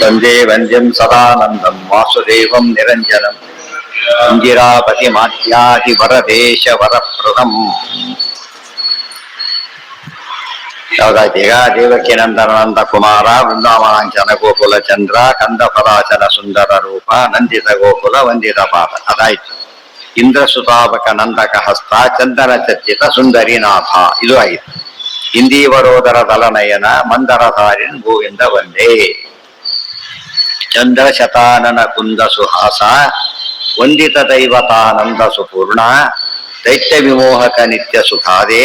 ವಂದೇ ವಂದ್ಯಂ ಸದಾನಂದಂ ವಾಸುದೇವಂ ನಿರಂಜನಂ ಇಂದಿರಾಪತಿ ಮಾತ್ಯಾದಿ ವರದೇಶ ವರಪ್ರದಂ. ಯಾವ್ದಾಯ್ತು ಈಗ? ದೇವಕಿ ನಂದನಂದ ಕುಮಾರ ವೃಂದಾವನಾಂಚನ ಗೋಕುಲ ಚಂದ್ರ ಕಂದ ಫಲಾಚನ ಸುಂದರ ರೂಪ ನಂದಿತ ಗೋಕುಲ ವಂದಿತ ಪಾದ. ಅದಾಯ್ತು. ಇಂದ್ರಸುತಾಪಕ ನಂದಕ ಹಸ್ತ ಚಂದನ ಚರ್ಚಿತ ಸುಂದರಿನಾಥ. ಇದು ಆಯಿತು. ಇಂದೀವರೋದರ ದಲನಯನ ಮಂದರಧಾರಿನ್ ಗೋವಿಂದ ವಂದೇ. ಚಂದ್ರ ಶತಾನನ ಕುಂದ ಸುಹಾಸ ವಂದಿತ ದೈವತಾನಂದ ಸುಪೂರ್ಣ ದೈತ್ಯ ವಿಮೋಹಕ ನಿತ್ಯ ಸುಖಾದೆ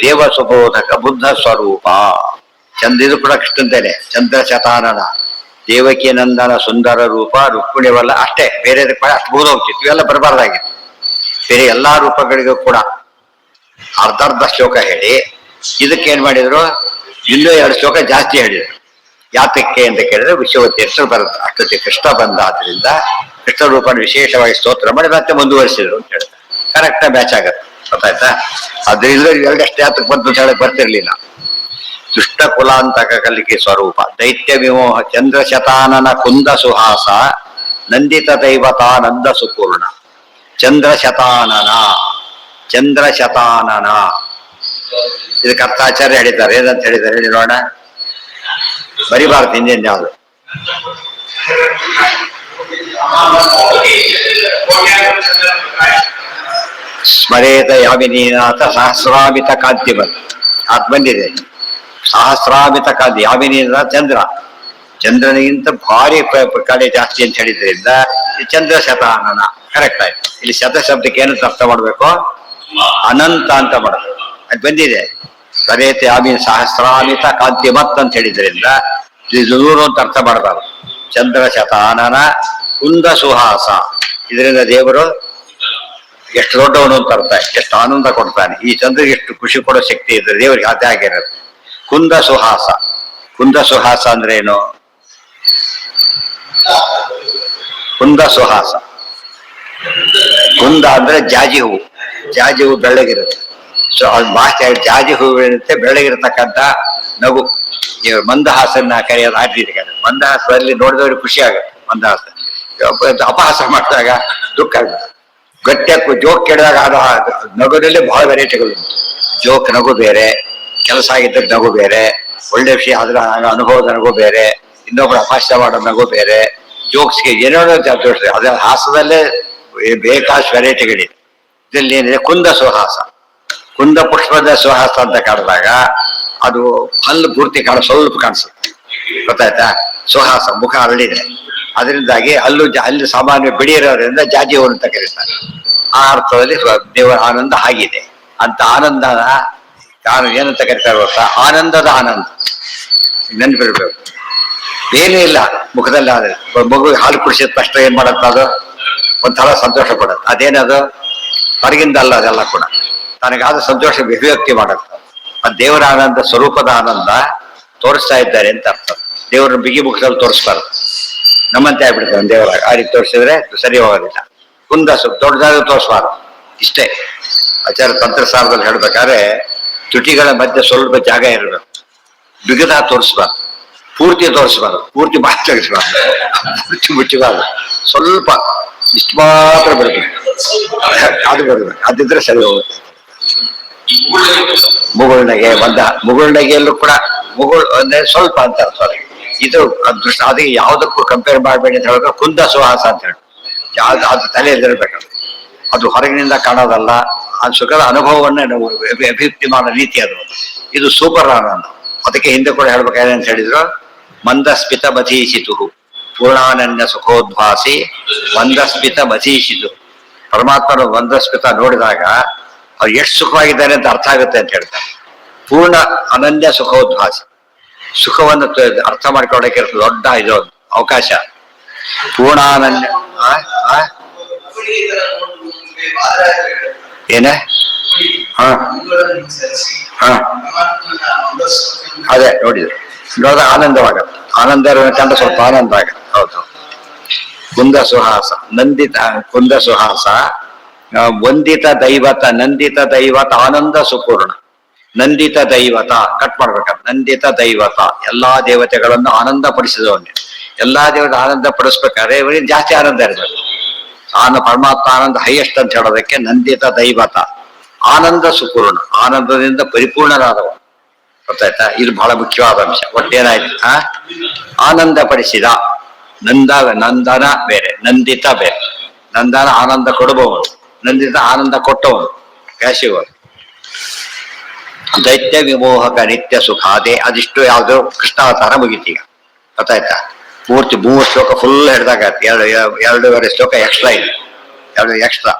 ದೇವ ಸುಬೋಧಕ ಬುದ್ಧ ಸ್ವರೂಪ. ಇದು ಕೂಡ ಕೃಷ್ಣಂದೇನೆ. ಚಂದ್ರ ಶತಾನನ ದೇವಕಿ ನಂದನ ಸುಂದರ ರೂಪ ರುಕ್ಮಿಣಿವಲ್ಲ ಅಷ್ಟೇ, ಬೇರೆ ಅಷ್ಟು ಬೋಧೋಗ್ತಿತ್ತು. ಇವೆಲ್ಲ ಬರಬಾರ್ದಾಗಿತ್ತು. ಬೇರೆ ಎಲ್ಲಾ ರೂಪಗಳಿಗೂ ಕೂಡ ಅರ್ಧ ಶ್ಲೋಕ ಹೇಳಿ ಇದಕ್ಕೆ ಏನ್ ಮಾಡಿದ್ರು, ಇನ್ನೂ 2 ಶ್ಲೋಕ ಜಾಸ್ತಿ ಹೇಳಿದ್ರು. ಯಾತಕ್ಕೆ ಅಂತ ಕೇಳಿದ್ರೆ ವಿಶ್ವವತಿ ಹೆಸರು ಬರುತ್ತೆ. ಅಷ್ಟೊತ್ತಿಗೆ ಕೃಷ್ಣ ಬಂದ ಆದ್ರಿಂದ ಕೃಷ್ಣ ರೂಪನ ವಿಶೇಷವಾಗಿ ಸ್ತೋತ್ರ ಮಾಡಿ ಮತ್ತೆ ಮುಂದುವರಿಸಿದ್ರು ಅಂತ ಹೇಳ್ತಾರೆ. ಕರೆಕ್ಟ್ ಮ್ಯಾಚ್ ಆಗತ್ತೆ. ಗೊತ್ತಾಯ್ತಾ? ಅದ್ರಿಂದ 2 ಯಾತಕ್ಕೆ ಬಂತು ಅಂತ ಹೇಳಕ್ ಬರ್ತಿರ್ಲಿಲ್ಲ. ದುಷ್ಟ ಕುಲಾಂತಕ ಕಲಿಕೆ ಸ್ವರೂಪ ದೈತ್ಯ ವಿಮೋಹ ಚಂದ್ರ ಶತಾನನ ಕುಂದ ಸುಹಾಸ ನಂದಿತ ದೈವತಾನಂದ ಸುಪೂರ್ಣ. ಚಂದ್ರ ಶತಾನನ ಇದಕ್ಕೆ ಅರ್ಥಾಚಾರ್ಯ ಹೇಳಿದ್ದಾರೆ. ಏನಂತ ಹೇಳಿದ್ದಾರೆ ಹೇಳಿ ನೋಡೋಣ. ಬರಿಬಾರ್ದು ಹಿಂದಿನ ಯಾವುದು. ಸ್ಮರೇತ ಯಾಮಿನೀನಾಥ ಸಹಸ್ರಾಮಿತ ಕಾಂತಿ ಅದು ಬಂದಿದೆ. ಸಹಸ್ರಾಮಿತ ಕಾಂತಿ ಯಾಮಿನೀನಾಥ ಚಂದ್ರನಿಗಿಂತ ಭಾರಿ ಕಡೆ ಜಾಸ್ತಿ ಅಂತ ಹೇಳಿದ್ರಿಂದ ಚಂದ್ರ ಶತಾನನ ಕರೆಕ್ಟ್ ಆಯ್ತು. ಇಲ್ಲಿ ಶಬ್ದಕ್ಕೆ ಏನಂತ ಅರ್ಥ ಮಾಡ್ಬೇಕು? ಅನಂತ ಅಂತ ಮಾಡಬೇಕು. ಅದು ಬಂದಿದೆ. ಸ್ಮರೇತ ಯಾಮಿನ ಸಹಸ್ರಾಮಿತ ಕಾಂತಿ ಅಂತ ಹೇಳಿದ್ರಿಂದ ಇದು 100 ಅಂತ ಅರ್ಥ ಮಾಡಬಾರ್ದು. ಚಂದ್ರ ಶತಾನನ ಕುಂದ ಸುಹಾಸ, ಇದರಿಂದ ದೇವರು ಎಷ್ಟು ದೊಡ್ಡವನು ಅಂತ ಅರ್ಥ, ಎಷ್ಟು ಆನಂದ ಕೊಡ್ತಾನೆ. ಈ ಚಂದ್ರಿಗೆ ಎಷ್ಟು ಖುಷಿ ಕೊಡೋ ಶಕ್ತಿ ಇದ್ರೆ ದೇವರಿಗೆ ಅದೇ ಆಗಿರುತ್ತೆ. ಕುಂದ ಸುಹಾಸ ಅಂದ್ರೆ ಏನು? ಕುಂದ ಸುಹಾಸ, ಕುಂದ ಅಂದ್ರೆ ಜಾಜಿ ಹೂವು ಬೆಳ್ಳಗಿರುತ್ತೆ. ಸೊ ಅದು ಭಾಷೆ ಜಾಜಿ ಹೂವು ಇರುತ್ತೆ, ಬೆಳ್ಳಗಿರತಕ್ಕಂಥ ನಗು. ಮಂದಹಾಸನ್ನ ಕರೆಯೋದು ಆ ರೀತಿ ಕರೆ. ಮಂದಹಾಸದಲ್ಲಿ ನೋಡಿದವ್ರಿಗೆ ಖುಷಿ ಆಗುತ್ತೆ. ಮಂದಹಾಸ ಅಪಹಾಸ ಮಾಡಿದಾಗ ದುಃಖ ಆಗುತ್ತೆ. ಗಟ್ಟಿಯಾಗಿ ಜೋಕ್ ಕೇಳಿದಾಗ ಅದು ನಗುದಲ್ಲಿ ಬಹಳ ವೆರೈಟಿಗಳು. ಜೋಕ್ ನಗು ಬೇರೆ, ಕೆಲಸ ಆಗಿದ್ದಾಗ ನಗು ಬೇರೆ, ಒಳ್ಳೆ ವಿಷಯ ಆದ್ರೆ ಅನುಭವದ ನಗು ಬೇರೆ, ಇನ್ನೊಬ್ರು ಅಪಹಾಸ್ಯ ಮಾಡೋ ನಗು ಬೇರೆ, ಜೋಕ್ಸ್ಗೆ ಏನೇನೋ ತೋರಿಸ್ತಾರೆ. ಅದ್ರ ಹಾಸದಲ್ಲೇ ಬೇಕಾದಷ್ಟು ವೆರೈಟಿಗಳಿದೆ. ಇದರಲ್ಲಿ ಏನಿದೆ? ಕುಂದ ಸುಹಾಸ, ಕುಂದ ಪುಷ್ಪದ ಸುಹಾಸ ಅಂತ ಕಾಣಿದಾಗ ಅದು ಹಲ್ಲು ಪೂರ್ತಿ ಸ್ವಲ್ಪ ಕಾಣಿಸುತ್ತೆ. ಗೊತ್ತಾಯ್ತಾ? ಸುಹಾಸ ಮುಖ ಅರಳಿದೆ. ಅದರಿಂದಾಗಿ ಅಲ್ಲಿ ಸಾಮಾನ್ಯ ಬಿಡಿ ಇರೋದ್ರಿಂದ ಜಾಜಿ ಹೂವು ಅಂತ ಕರೀತಾರೆ. ಆ ಅರ್ಥದಲ್ಲಿ ದೇವರ ಆನಂದ ಆಗಿದೆ ಅಂತ. ಆನಂದ ಏನಂತ ಕರೀತಾರೆ ಗೊತ್ತಾ? ಆನಂದದ ಆನಂದ. ನೆನ್ಪಿರ್ಬೇಕು. ಏನೂ ಇಲ್ಲ ಮುಖದಲ್ಲಿ. ಆದ್ರೆ ಮಗು ಹಾಲು ಕುಡಿಸಿದ ತಕ್ಷಣ ಏನ್ ಮಾಡತ್ತ? ಅದು ಒಂಥರ ಸಂತೋಷ ಪಡುತ್ತೆ. ಅದೇನದು? ಹೊರಗಿಂದ ಅಲ್ಲ, ಅದೆಲ್ಲ ಕೂಡ ತನಗಾದ ಸಂತೋಷ ಅಭಿವ್ಯಕ್ತಿ ಮಾಡುತ್ತೆ. ಅದು ದೇವರ ಆನಂದ, ಸ್ವರೂಪದ ಆನಂದ ತೋರಿಸ್ತಾ ಇದ್ದಾರೆ ಅಂತ ಅರ್ಥ. ದೇವರ ಬಿಗಿ ಮುಖದಲ್ಲಿ ತೋರಿಸ್ಬಾರ್ದು. ನಮ್ಮಂತೆ ಆಗ್ಬಿಡ್ತಾರೆ ದೇವರ. ಆ ರೀತಿ ತೋರಿಸಿದ್ರೆ ಸರಿ ಹೋಗೋದಿಲ್ಲ. ಕುಂದ ದೊಡ್ಡದಾಗಿ ತೋರಿಸ್ಬಾರ್ದು. ಇಷ್ಟೇ ಆಚಾರ್ಯ ತಂತ್ರಸಾರದಲ್ಲಿ ಹೇಳ್ಬೇಕಾದ್ರೆ ತುಟಿಗಳ ಮಧ್ಯೆ ಸ್ವಲ್ಪ ಜಾಗ ಇರಬೇಕು. ಬಿಗದ ತೋರಿಸ್ಬಾರ್ದು, ಪೂರ್ತಿ ತೋರಿಸ್ಬಾರ್ದು, ಪೂರ್ತಿ ಮಾತು ತೆಗಿಸ್ಬಾರ್ದು, ಮುಚ್ಚಬಾರ್ದು. ಸ್ವಲ್ಪ ಇಷ್ಟು ಮಾತ್ರ ಬರಬೇಕು. ಅದು ಬರಬೇಕು. ಅದಿದ್ರೆ ಸರಿ ಹೋಗುತ್ತೆ. ಮುಗುಳ್ನಗೆಯಲ್ಲೂ ಕೂಡ ಮುಗುಳ್ ಅಂದ್ರೆ ಸ್ವಲ್ಪ ಅಂತ ಅರ್ಥ. ಇದು ದೃಷ್ಟ. ಅದಕ್ಕೆ ಯಾವುದಕ್ಕೂ ಕಂಪೇರ್ ಮಾಡಬೇಡಿ ಅಂತ ಹೇಳಿದ್ರೆ ಕುಂದ ಸುಹಾಸ ಅಂತ ಹೇಳಿ ಅದು ತಲೆಯಲ್ಲಿರ್ಬೇಕು. ಅದು ಹೊರಗಿನಿಂದ ಕಾಣೋದಲ್ಲ. ಆ ಸುಖದ ಅನುಭವವನ್ನೇ ನಾವು ಅಭಿವ್ಯಕ್ತಿ ಮಾಡೋ ರೀತಿ ಅದು. ಇದು ಸೂಪರ್ ಆನಂದ. ಅದಕ್ಕೆ ಹಿಂದೆ ಕೂಡ ಹೇಳ್ಬೇಕಾದ್ರೆ ಅಂತ ಹೇಳಿದ್ರು, ಮಂದಸ್ಮಿತ ಮಧೀಶಿತು ಪೂರ್ಣಾನನ್ಯ ಸುಖೋದ್ಭಾಸಿ ಮಂದಸ್ಮಿತ ಮಧೀಶಿತು. ಪರಮಾತ್ಮನ ಮಂದಸ್ಮಿತ ನೋಡಿದಾಗ ಅವ್ರು ಎಷ್ಟು ಸುಖವಾಗಿದ್ದಾರೆ ಅಂತ ಅರ್ಥ ಆಗುತ್ತೆ ಅಂತ ಹೇಳ್ತಾರೆ. ಪೂರ್ಣ ಅನನ್ಯ ಸುಖೋದ್ಭಾಸಿ, ಸುಖವನ್ನು ಅರ್ಥ ಮಾಡ್ಕೊಳ್ಳೋಕೆ ದೊಡ್ಡ ಇದು ಅವಕಾಶ. ಪೂರ್ಣಾನನ್ಯ ಏನ ಅದೇ ನೋಡಿದ್ರು. ನೋಡಿದಾಗ ಆನಂದವಾಗತ್ತೆ. ಆನಂದ ಕಂಡ ಸ್ವಲ್ಪ ಆನಂದ ಆಗತ್ತೆ. ಹೌದು. ಕುಂದ ಸುಹಾಸ ಕುಂದ ಸುಹಾಸ ವಂದಿತ ದೈವತ ನಂದಿತ ದೈವತ ಆನಂದ ಸುಪೂರ್ಣ. ನಂದಿತ ದೈವತ ಕಟ್ ಮಾಡ್ಬೇಕಂತ. ನಂದಿತ ದೈವತ ಎಲ್ಲಾ ದೇವತೆಗಳನ್ನು ಆನಂದ ಪಡಿಸಿದವನ್ನೇ. ಎಲ್ಲಾ ದೇವತೆ ಆನಂದ ಪಡಿಸ್ಬೇಕಾದ್ರೆ ಇವರಿಗೆ ಜಾಸ್ತಿ ಆನಂದ ಇರಬೇಕು. ಪರಮಾತ್ಮ ಆನಂದ ಹೈಯೆಸ್ಟ್ ಅಂತ ಹೇಳೋದಕ್ಕೆ ನಂದಿತ ದೈವತ. ಆನಂದ ಸುಪೂರ್ಣ, ಆನಂದದಿಂದ ಪರಿಪೂರ್ಣನಾದವ. ಗೊತ್ತಾಯ್ತಾ? ಇದು ಬಹಳ ಮುಖ್ಯವಾದ ಅಂಶ. ಒಟ್ಟೇನಾಯ್ತು? ಆನಂದ ಪಡಿಸಿದ. ನಂದನ ಬೇರೆ, ನಂದಿತ ಬೇರೆ. ನಂದನ ಆನಂದ ಕೊಡುವವನು, ನಂದಿತ ಆನಂದ ಕೊಟ್ಟವನು, ಕ್ಯಾಶಿವರು. ದೈತ್ಯ ವಿಮೋಹಕ ನಿತ್ಯ ಸುಖಾದೆ. ಅದಿಷ್ಟು ಯಾವ್ದು ಕೃಷ್ಣಾವತಾರ ಮುಗಿತೀಗ. ಗೊತ್ತಾಯ್ತಾ? ಪೂರ್ತಿ 3 ಶ್ಲೋಕ ಫುಲ್ ಹಿಡ್ದಾಗ 2.5 ಶ್ಲೋಕ ಎಕ್ಸ್ಟ್ರಾ ಇದೆ, 2 ಎಕ್ಸ್ಟ್ರಾ.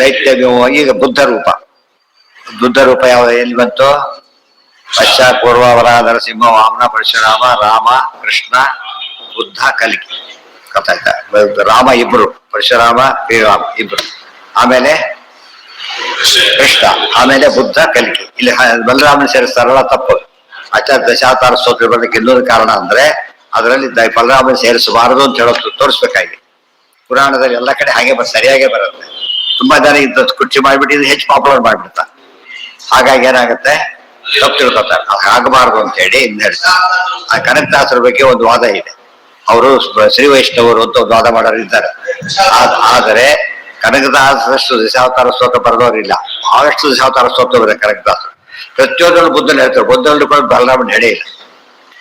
ದೈತ್ಯ ವಿಮೋಹ. ಈಗ ಬುದ್ಧ ರೂಪ ಯಾವ ಎಲ್ಲಿ ಬಂತು? ಪಶ್ಚಾತ್ ಪೂರ್ವ ವರ ನರಸಿಂಹ ವಾಮನ ಪರಶುರಾಮ ರಾಮ ಕೃಷ್ಣ ಬುದ್ಧ ಕಲ್ಕಿ. ಗೊತ್ತಾಯ್ತಾ? ರಾಮ ಇಬ್ರು, ಪರಶುರಾಮ ಶ್ರೀರಾಮ ಇಬ್ರು, ಆಮೇಲೆ ಕೃಷ್ಣ, ಆಮೇಲೆ ಬುದ್ಧ ಕಲ್ಕಿ. ಇಲ್ಲಿ ಬಲರಾಮನ ಸೇರಿಸ್ತಾರಲ್ಲ ತಪ್ಪು. ಆಚಾರ್ಯ ದಶಾವತಾರ ಸ್ತೋತ್ರ ಬರಲಿಕ್ಕೆ ಇನ್ನೊಂದು ಕಾರಣ ಅಂದ್ರೆ ಅದರಲ್ಲಿ ಬಲರಾಮನ ಸೇರಿಸಬಾರದು ಅಂತ ಹೇಳೋದು ತೋರಿಸ್ಬೇಕಾಗಿ. ಪುರಾಣದಲ್ಲಿ ಎಲ್ಲ ಕಡೆ ಹಾಗೆ ಸರಿಯಾಗೇ ಬರುತ್ತೆ. ತುಂಬಾ ಜನ ಇಂಥ ಕುರ್ಚಿ ಮಾಡ್ಬಿಟ್ಟು ಇದು ಹೆಚ್ಚು ಪಾಪ್ಯುಲರ್ ಮಾಡ್ಬಿಡ್ತಾರೆ. ಹಾಗಾಗಿ ಏನಾಗುತ್ತೆ, ತಪ್ಪು ತಿಳ್ಕೊತಾರೆ. ಅದು ಆಗಬಾರ್ದು ಅಂತ ಹೇಳಿ ಇನ್ನು ಹೇಳ್ತಾರೆ. ಆ ಕನಕದಾಸರ ಬಗ್ಗೆ ಒಂದು ವಾದ ಇದೆ. ಅವರು ಶ್ರೀ ವೈಷ್ಣವರು ಅಂತ ಒಂದು ವಾದ ಮಾಡೋರು ಇದ್ದಾರೆ. ಆದರೆ ಕನಕದಾಸರಷ್ಟು ದಶಾವತಾರ ಸ್ತೋತ್ರ ಬರೆದವರಿಲ್ಲ. ಬಹಳಷ್ಟು ದಶಾವತಾರ ಸ್ತೋತ್ರ ಬರ ಕನಕದಾಸರು. ಪ್ರತಿಯೊಂದನ್ನು ಬುದ್ಧನ ಹೇಳ್ತಾರೆ. ಬುದ್ಧ ಹಿಡ್ಕೊಂಡು ಬಲರಾಮನ ಹೆಡೆ ಇಲ್ಲ.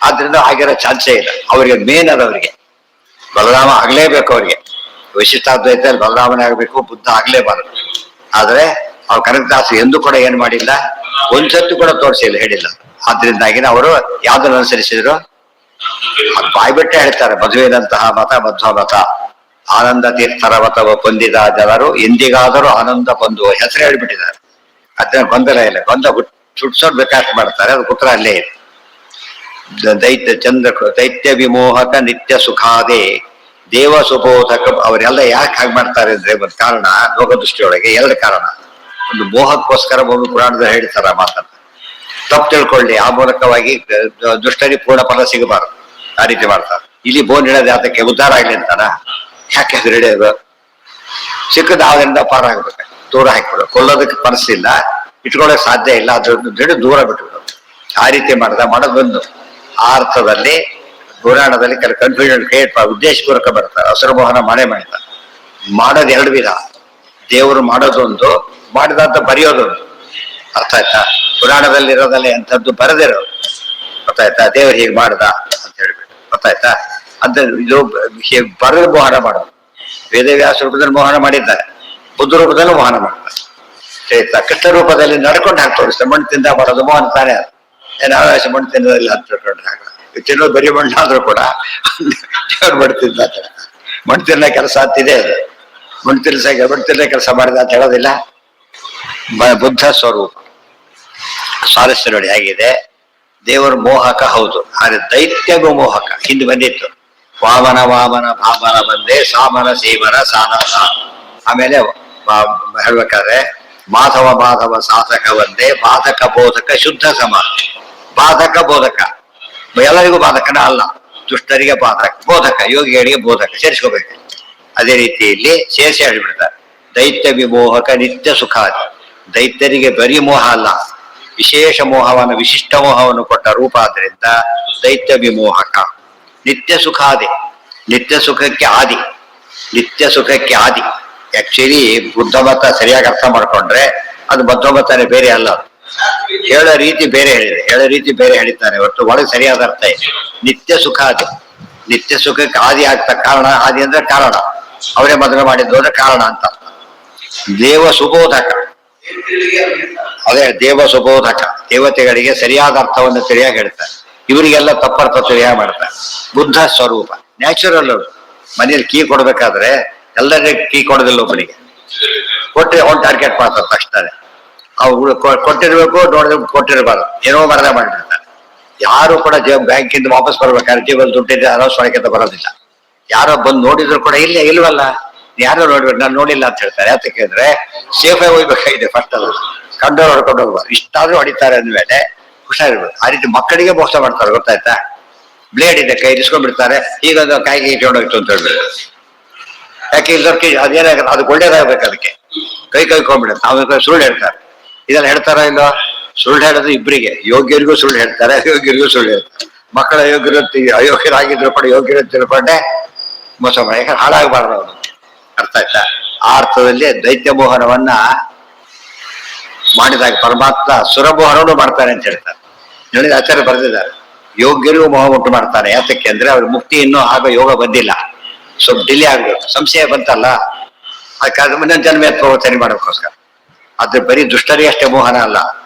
ಆದ್ರಿಂದ ಆಗಿರೋ ಚಾನ್ಸೇ ಇಲ್ಲ. ಅವರಿಗೆ ಮೇನ್ ಅವರಿಗೆ ಬಲರಾಮ ಆಗ್ಲೇಬೇಕು. ಅವರಿಗೆ ವಿಶಿಷ್ಟಾದ್ವೈತದಲ್ಲಿ ಬಲರಾಮನೇ ಆಗ್ಬೇಕು, ಬುದ್ಧ ಆಗ್ಲೇಬಾರದು. ಆದ್ರೆ ಅವ್ರು ಕನಕದಾಸರು ಎಂದೂ ಕೂಡ ಏನ್ ಮಾಡಿಲ್ಲ, ಒಂದ್ಸತ್ತು ಕೂಡ ತೋರಿಸಿಲ್ಲ, ಹೇಳಿಲ್ಲ. ಆದ್ರಿಂದಾಗಿನ ಅವರು ಯಾವ್ದನ್ನು ಅನುಸರಿಸಿದ್ರು? ಬಾಯ್ಬಿಟ್ಟೆ ಹೇಳ್ತಾರೆ. ಮದುವೆದಂತಹ ಮತ ಮಧ್ವ ಮತ, ಆನಂದ ತೀರ್ಥರ ಮತವ ಹೊಂದಿದ ಜನರು ಎಂದಿಗಾದರೂ ಆನಂದ ಹೊಂದುವ ಹೆಸರು ಹೇಳ್ಬಿಟ್ಟಿದ್ದಾರೆ. ಅದನ್ನ ಗೊಂದಲ ಇಲ್ಲ. ಸುಡ್ಸೋಡ್ ಬೇಕಾಷ್ಟು ಮಾಡ್ತಾರೆ. ಅದು ಉತ್ತರ ಅಲ್ಲೇ ಇದೆ. ದೈತ್ಯ ವಿಮೋಹಕ ನಿತ್ಯ ಸುಖಾದೆ ದೇವ ಸುಬೋಧಕ. ಅವರೆಲ್ಲ ಯಾಕೆ ಹಾಗೆ ಮಾಡ್ತಾರೆ ಅಂದ್ರೆ ಒಂದು ಕಾರಣ, ಲೋಕದೃಷ್ಟಿಯೊಳಗೆ 2 ಕಾರಣ. ಒಂದು ಮೋಹಕ್ಕೋಸ್ಕರ ಒಂದು ಪುರಾಣದಲ್ಲಿ ಹೇಳ್ತಾರ ಮಾತನ್ನ. ತಪ್ಪು ತಿಳ್ಕೊಳ್ಳಿ, ಆ ಮೂಲಕವಾಗಿ ದುಷ್ಟರಿಗೆ ಪೂರ್ಣ ಫಲ ಸಿಗಬಾರದು. ಆ ರೀತಿ ಮಾಡ್ತಾರೆ. ಇಲ್ಲಿ ಬೋನ್ ಹಿಡಿಯೋದು ಯಾತಕ್ಕೆ? ಉದ್ಧಾರ ಆಗ್ಲಿ ಅಂತಾನ? ಯಾಕೆ ಅದು ಹಿಡಿಯೋದು? ಸಿಕ್ಕದ ಆದ್ರಿಂದ ಪಾರ ಆಗ್ಬೇಕು, ದೂರ ಹಾಕಿಬಿಡು. ಕೊಲ್ಲೋದಕ್ಕೆ ಮನಸ್ಸಿಲ್ಲ, ಇಟ್ಕೊಳ್ಳೋಕೆ ಸಾಧ್ಯ ಇಲ್ಲ, ಅದ್ರ ದೂರ ಬಿಟ್ಬಿಡು. ಆ ರೀತಿ ಮಾಡೋದೊಂದು. ಆ ಅರ್ಥದಲ್ಲಿ ಪುರಾಣದಲ್ಲಿ ಕೆಲ ಕನ್ಫ್ಯೂಷನ್ ಕ್ರಿಯೇಟ್ ಉದ್ದೇಶಪೂರ್ವಕ ಬರ್ತಾರೆ. ಹಸಿರು ಮೋಹನ ಮಾಡ್ತಾರೆ. ಮಾಡೋದು 2 ವಿಧ. ದೇವರು ಮಾಡೋದೊಂದು, ಮಾಡಿದಂತ ಬರೆಯೋದೊಂದು. ಅರ್ಥ ಆಯ್ತಾ? ಪುರಾಣದಲ್ಲಿ ಇರೋದಲ್ಲ ಎಂಥದ್ದು ಬರೆದಿರೋ. ಗೊತ್ತಾಯ್ತಾ? ದೇವರು ಹೀಗೆ ಮಾಡ್ದ ಅಂತ ಹೇಳ್ಬಿಟ್ಟು. ಗೊತ್ತಾಯ್ತಾ? ಅಂತ ಇದು ಬರೆದು ಮೋಹನ ಮಾಡೋದು. ವೇದವ್ಯಾಸ ರೂಪದಲ್ಲಿ ಮೋಹನ ಮಾಡಿದ್ದಾರೆ, ಬುದ್ಧ ರೂಪದಲ್ಲೂ ಮೋಹನ ಮಾಡ್ತಾರೆ. ಆಯ್ತಾ? ಕೃಷ್ಣ ರೂಪದಲ್ಲಿ ನಡ್ಕೊಂಡು ಹಾಕಿ ತೋರಿಸ್ತಾರೆ. ಮಣ್ಣು ತಿಂದ ಮಾಡೋದು ಮೋಹನ ತಾನೇ. ನಾವೇಶ ಮಣ್ಣು ತಿನ್ನೋದಿಲ್ಲ ಅಂತ ತಿಳ್ಕೊಂಡ್ರೆ ಆಗ ತಿನ್ನೋದು ಬರೀ ಮಣ್ಣು ಆದ್ರೂ ಕೂಡ ದೇವ್ರು ಮಣ್ಣು ತಿಂದ. ಮಣ್ಣು ತಿನ್ನ ಕೆಲಸ ಅಂತಿದೆ. ಅದು ಮಣ್ಣು ತಿನ್ನ ಕೆಲಸ ಮಾಡಿದ ಅಂತ ಹೇಳೋದಿಲ್ಲ. ಬುದ್ಧ ಸ್ವರೂಪ ಸ್ವಾರಸ್ಯ ನೋಡಿ ಹೇಗಿದೆ. ದೇವರು ಮೋಹಕ ಹೌದು, ಆದ್ರೆ ದೈತ್ಯ ಮೋಹಕ. ಹಿಂದೆ ಬಂದಿತ್ತು. ವಾಮನ ಭಾಮನ ಬಂದೆ, ಸಾಮನ ಸೀಮನ ಸಾನಸ. ಆಮೇಲೆ ಹೇಳ್ಬೇಕಾದ್ರೆ ಮಾಧವ ಸಾಧಕ ಬಂದೆ, ಬಾಧಕ ಬೋಧಕ ಶುದ್ಧ ಸಮಾನ. ಬಾಧಕ ಬೋಧಕ ಎಲ್ಲರಿಗೂ ಬಾಧಕನ ಅಲ್ಲ, ದುಷ್ಟರಿಗೆ ಬೋಧಕ, ಯೋಗಿಗಳಿಗೆ ಬೋಧಕ ಸೇರಿಸ್ಕೋಬೇಕು. ಅದೇ ರೀತಿಯಲ್ಲಿ ಸೇರಿಸಿ ಹೇಳ್ಬಿಡ್ತಾರೆ. ದೈತ್ಯ ವಿಮೋಹಕ ನಿತ್ಯ ಸುಖಾದಿ. ದೈತ್ಯರಿಗೆ ಬರೀ ಮೋಹ ಅಲ್ಲ, ವಿಶೇಷ ಮೋಹವನ್ನು, ವಿಶಿಷ್ಟ ಮೋಹವನ್ನು ಕೊಟ್ಟ ರೂಪ. ಆದ್ರಿಂದ ದೈತ್ಯ ವಿಮೋಹಕ. ನಿತ್ಯ ಸುಖಾದಿ, ನಿತ್ಯ ಸುಖಕ್ಕೆ ಆದಿ. ನಿತ್ಯ ಸುಖಕ್ಕೆ ಆದಿ. ಆಕ್ಚುಲಿ ಬುದ್ಧ ಮತ ಸರಿಯಾಗಿ ಅರ್ಥ ಮಾಡ್ಕೊಂಡ್ರೆ ಅದು ಮಧ್ವಮತನೇ, ಬೇರೆ ಅಲ್ಲ. ಹೇಳೋ ರೀತಿ ಬೇರೆ ಹೇಳಿದ್ದಾರೆ ಹೊರತು ಒಳಗೆ ಸರಿಯಾದ ಅರ್ಥ ಇದೆ. ನಿತ್ಯ ಸುಖಾದಿ. ನಿತ್ಯ ಸುಖಕ್ಕೆ ಆದಿ ಆಗ್ತಾ ಕಾರಣ. ಆದಿ ಅಂದ್ರೆ ಕಾರಣ, ಅವರೇ ಮೊದಲು ಮಾಡಿದ್ದು ಅಂದ್ರೆ ಕಾರಣ ಅಂತ. ದೇವ ಸುಬೋಧಕ. ಅದೇ ದೇವ ಸುಬೋಧಕ. ದೇವತೆಗಳಿಗೆ ಸರಿಯಾದ ಅರ್ಥವನ್ನು ಸರಿಯಾಗಿ ಹೇಳ್ತಾರೆ, ಇವರಿಗೆಲ್ಲ ತಪ್ಪರ್ಥ ಸರಿಯಾಗಿ ಮಾಡ್ತಾರೆ. ಬುದ್ಧ ಸ್ವರೂಪ ನ್ಯಾಚುರಲ್. ಅವರು ಮನೇಲಿ ಕೀ ಕೊಡ್ಬೇಕಾದ್ರೆ ಎಲ್ಲರಿಗೂ ಕೀ ಕೊಡೋದಿಲ್ಲ, ಒಬ್ಬನಿಗೆ ಕೊಟ್ಟರೆ ಅವ್ನು ಟಾರ್ಗೆಟ್ ಮಾಡ್ತಾರೆ ತಕ್ಷಣ. ಅವ್ರು ಕೊಟ್ಟಿರ್ಬೇಕು, ನೋಡಿದ್ರೆ ಕೊಟ್ಟಿರಬಾರ್ದು, ಏನೋ ಮರದೇ ಮಾಡಿರ್ತಾರೆ. ಯಾರು ಕೂಡ ಬ್ಯಾಂಕಿಂದ ವಾಪಸ್ ಬರ್ಬೇಕಾದ್ರೆ ಜೀವಲ್ಲಿ ದುಡ್ಡಿದ್ರೆ ಅನೌನ್ಸ್ ಮಾಡಕ್ಕೆ ಬರೋದಿಲ್ಲ. ಯಾರೋ ಬಂದು ನೋಡಿದ್ರು ಕೂಡ ಇಲ್ವಲ್ಲ, ಯಾರೋ ನೋಡ್ಬೇಕು, ನಾನು ನೋಡಿಲ್ಲ ಅಂತ ಹೇಳ್ತಾರೆ. ಯಾತಕ್ಕೆ ಅಂದ್ರೆ ಸೇಫ್ ಆಗಿ ಹೋಗ್ಬೇಕಾಗಿದೆ. ಫಸ್ಟ್ ಅದು ಕಂಡೋರು ಹೊಡ್ಕೊಂಡು ಹೋಗ್ಬಾರ್ದು. ಇಷ್ಟಾದ್ರೂ ಹೊಡಿತಾರೆ ಅಂದ್ಮೇಲೆ ಹುಷಾರಿರ್ಬೇಕು. ಆ ರೀತಿ ಮಕ್ಕಳಿಗೆ ಮೋಸ ಮಾಡ್ತಾರೆ. ಗೊತ್ತಾಯ್ತಾ? ಬ್ಲೇಡ್ ಇದೆ, ಕೈ ಇರಿಸ್ಕೊಂಡ್ಬಿಡ್ತಾರೆ. ಈಗ ಅದು ಕಾಯಿಗೆ ಇಟ್ಕೊಂಡೋಗ್ತು ಅಂತ ಹೇಳ್ಬೇಕು. ಯಾಕೆ ಇಲ್ದವ್ರಿಗೆ ಅದೇನಾಗುತ್ತೆ, ಅದಕ್ಕೆ ಒಳ್ಳೇದಾಗಬೇಕು. ಅದಕ್ಕೆ ಕೈ ಕೈಕೊಂಡ್ಬಿಡುತ್ತೆ. ಅವ್ರ ಸುಳ್ಳು ಹೇಳ್ತಾರೆ. ಇದೆಲ್ಲ ಹೇಳ್ತಾರೋ ಇಲ್ಲೋ? ಸುಳ್ಳು ಹೇಳೋದು ಇಬ್ಬರಿಗೆ, ಯೋಗ್ಯರಿಗೂ ಸುಳ್ಳು ಹೇಳ್ತಾರೆ, ಅಯೋಗ್ಯರಿಗೂ ಸುಳ್ಳು ಹೇಳ್ತಾರೆ. ಮಕ್ಕಳ ಅಯೋಗ್ಯರಾಗಿದ್ರು ಕೂಡ ಯೋಗ್ಯರು ತಿಳ್ಕೊಂಡೆ ಮೋಸ ಮಾಡಿ, ಯಾಕಂದ್ರೆ ಹಾಳಾಗಬಾರ್ದು ಅವನು. ಅರ್ಥ ಆಯ್ತಾ? ಆ ಅರ್ಥದಲ್ಲಿ ದೈತ್ಯ ಮೋಹನವನ್ನ ಮಾಡಿದಾಗ ಪರಮಾತ್ಮ ಸುರಮೋಹನವನ್ನು ಮಾಡ್ತಾನೆ ಅಂತ ಹೇಳ್ತಾರೆ. ಹೇಳಿದ ಆಚಾರ್ಯ ಬರೆದಿದ್ದಾರೆ, ಯೋಗ್ಯರಿಗೂ ಮೋಹ ಉಂಟು ಮಾಡ್ತಾನೆ. ಯಾತಕ್ಕೆ ಅಂದ್ರೆ ಅವ್ರ ಮುಕ್ತಿ ಇನ್ನೂ ಆಗ ಯೋಗ ಬಂದಿಲ್ಲ, ಸ್ವಲ್ಪ ಡಿಲೇ ಆಗ್ಬೇಕು. ಸಂಶಯ ಬಂತಲ್ಲ, ಅದಕ್ಕಾದ್ರೆ ಮುಂದಿನ ಜನ್ಮ ಪ್ರವಚನೆ ಮಾಡೋಕ್ಕೋಸ್ಕರ. ಅದ್ರ ಬರೀ ದುಷ್ಟರಿಗೆ ಅಷ್ಟೇ ಮೋಹನ ಅಲ್ಲ,